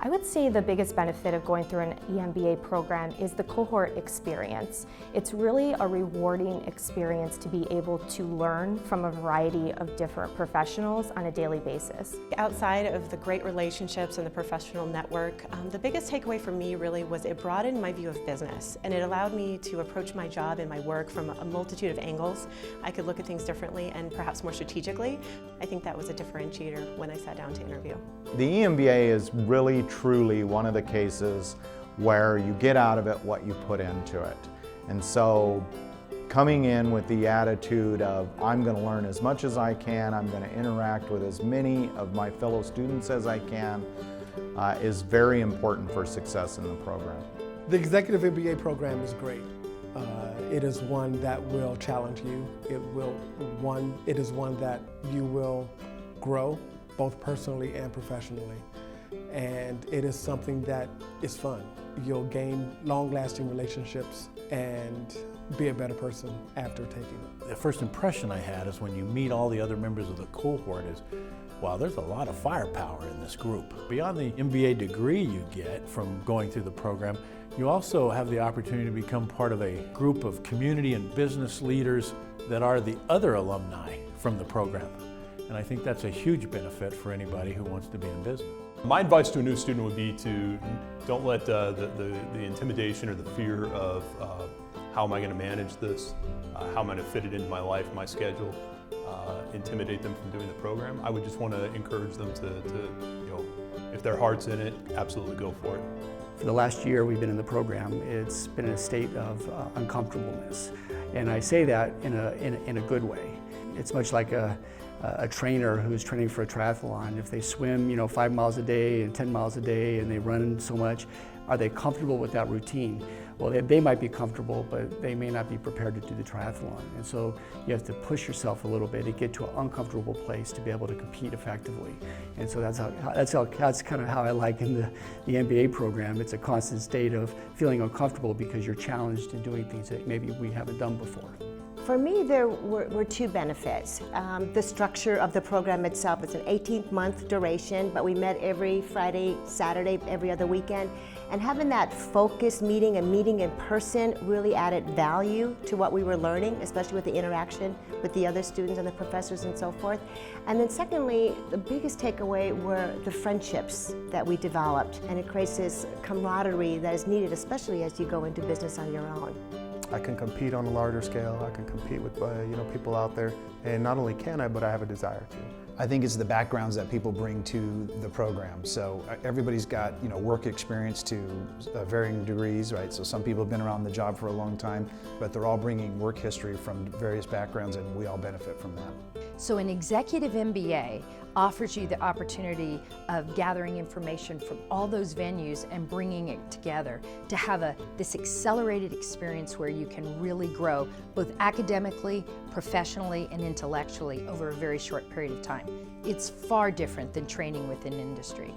I would say the biggest benefit of going through an EMBA program is the cohort experience. It's really a rewarding experience to be able to learn from a variety of different professionals on a daily basis. Outside of the great relationships and the professional network, the biggest takeaway for me really was it broadened my view of business, and it allowed me to approach my job and my work from a multitude of angles. I could look at things differently and perhaps more strategically. I think that was a differentiator when I sat down to interview. The EMBA is really truly one of the cases where you get out of it what you put into it. And so coming in with the attitude of I'm going to learn as much as I can, I'm going to interact with as many of my fellow students as I can is very important for success in the program. The Executive MBA program is great. It is one that will challenge you. It is one that you will grow both personally and professionally. And it is something that is fun. You'll gain long-lasting relationships and be a better person after taking it. The first impression I had is when you meet all the other members of the cohort is, wow, there's a lot of firepower in this group. Beyond the MBA degree you get from going through the program, you also have the opportunity to become part of a group of community and business leaders that are the other alumni from the program. And I think that's a huge benefit for anybody who wants to be in business. My advice to a new student would be to don't let the intimidation or the fear of how am I going to manage this, how am I going to fit it into my life, my schedule, intimidate them from doing the program. I would just want to encourage them to if their heart's in it, absolutely go for it. For the last year we've been in the program, it's been in a state of uncomfortableness. And I say that in a good way. It's much like a trainer who's training for a triathlon. If they swim 5 miles a day and 10 miles a day and they run so much, are they comfortable with that routine? Well, they might be comfortable, but they may not be prepared to do the triathlon. And so you have to push yourself a little bit to get to an uncomfortable place to be able to compete effectively. And so that's kind of how I like in the MBA program. It's a constant state of feeling uncomfortable because you're challenged in doing things that maybe we haven't done before. For me, there were two benefits. The structure of the program itself, it's an 18-month duration, but we met every Friday, Saturday, every other weekend. And having that focused meeting and meeting in person really added value to what we were learning, especially with the interaction with the other students and the professors and so forth. And then secondly, the biggest takeaway were the friendships that we developed. And it creates this camaraderie that is needed, especially as you go into business on your own. I can compete on a larger scale. I can compete with people out there, and not only can I, but I have a desire to. I think it's the backgrounds that people bring to the program. So everybody's got work experience to varying degrees, right? So some people have been around the job for a long time, but they're all bringing work history from various backgrounds, and we all benefit from that. So an executive MBA offers you the opportunity of gathering information from all those venues and bringing it together to have this accelerated experience where you can really grow both academically, professionally, and intellectually over a very short period of time. It's far different than training within industry.